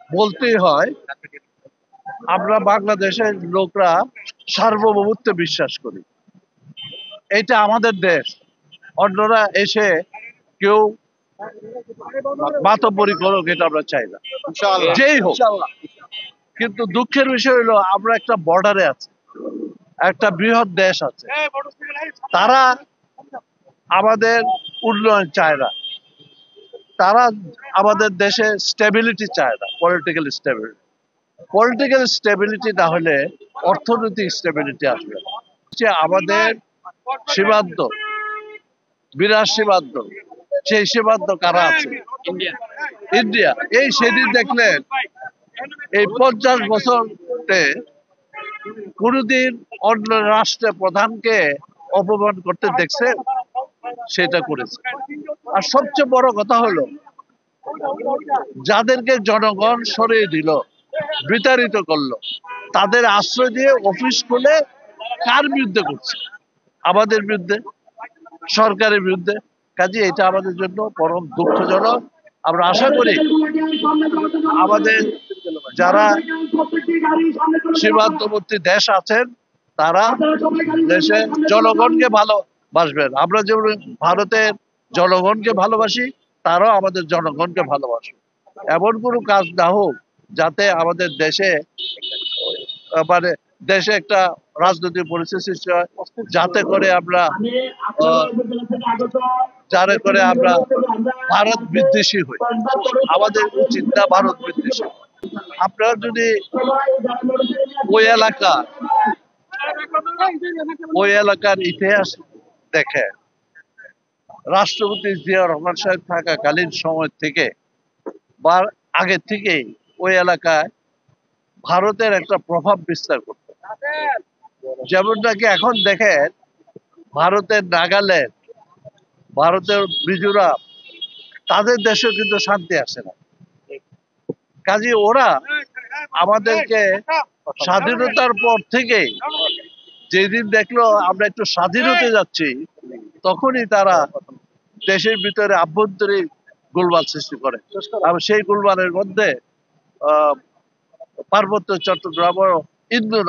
বলতেই হয়, আমরা বাংলাদেশের লোকরা সার্বভৌমত্বে বিশ্বাস করি। এটা আমাদের দেশ, অন্যরা এসে কেউ মাতব্বরি করুক, এটা আমরা চাই না, যেই হোক। কিন্তু দুঃখের বিষয় হলো আমরা একটা বর্ডারে আছি, একটা বৃহৎ দেশ আছে, তারা আমাদের উন্নয়ন চায় না, তারা আমাদের দেশে স্টেবিলিটি চায় না, পলিটিক্যাল স্টেবিলিটি না হলে অর্থনৈতিক স্টেবিলিটি আসবে না। আমাদের সীমান্ত, বিরাট সীমান্ত, সেই সীমান্ত কারা আছে? ইন্ডিয়া। এই সেদিন দেখলেন এই 50 বছরে কোনদিন অন্য রাষ্ট্রের প্রধানকে অপমান করতে দেখছে? সেটা করেছে। আর সবচেয়ে বড় কথা হলো, যাদেরকে জনগণ সরিয়ে দিল, বিতাড়িত করলো, তাদের আশ্রয় দিয়ে অফিস খুলে কার বিরুদ্ধে করছে? আমাদের বিরুদ্ধে, সরকারের বিরুদ্ধে। কাজে এটা আমাদের জন্য পরম দুঃখজনক। আমরা আশা করি আমাদের যারা সীমান্তবর্তী দেশ আছেন তারা দেশের জনগণকে ভালোবাসবেন। আমরা যেমন ভারতের জনগণকে ভালোবাসি, তারাও আমাদের জনগণকে ভালোবাসবে। এমন কোনো কাজ না হোক যাতে আমাদের দেশে মানে দেশে একটা রাজনৈতিক পরিস্থিতি সৃষ্টি হয়, যাতে করে আমরা ভারত বিদ্বেষী হই। আমাদের উচিত না ভারত বিদ্বেষী। আপনারা যদি ওই এলাকার ইতিহাস দেখেন, রাষ্ট্রপতি জিয়া রহমান সাহেব থাকাকালীন সময় থেকে বা আগে থেকেই ওই এলাকায় ভারতের একটা প্রভাব বিস্তার করত। যেমনটাকে এখন দেখেন ভারতের নাগাল্যান্ড, ভারতের মিজোরাম, তাদের দেশেও কিন্তু শান্তি আসে না। কাজে ওরা আমাদেরকে স্বাধীনতার পর থেকে যেদিন দেখলো আমরা একটু স্বাধীন হতে যাচ্ছি, তখনই তারা দেশের ভিতরে আভ্যন্তরীণ গোলমাল সৃষ্টি করে। আর সেই গোলমালের মধ্যে পার্বত্য চট্টগ্রাম ও ইন্দোর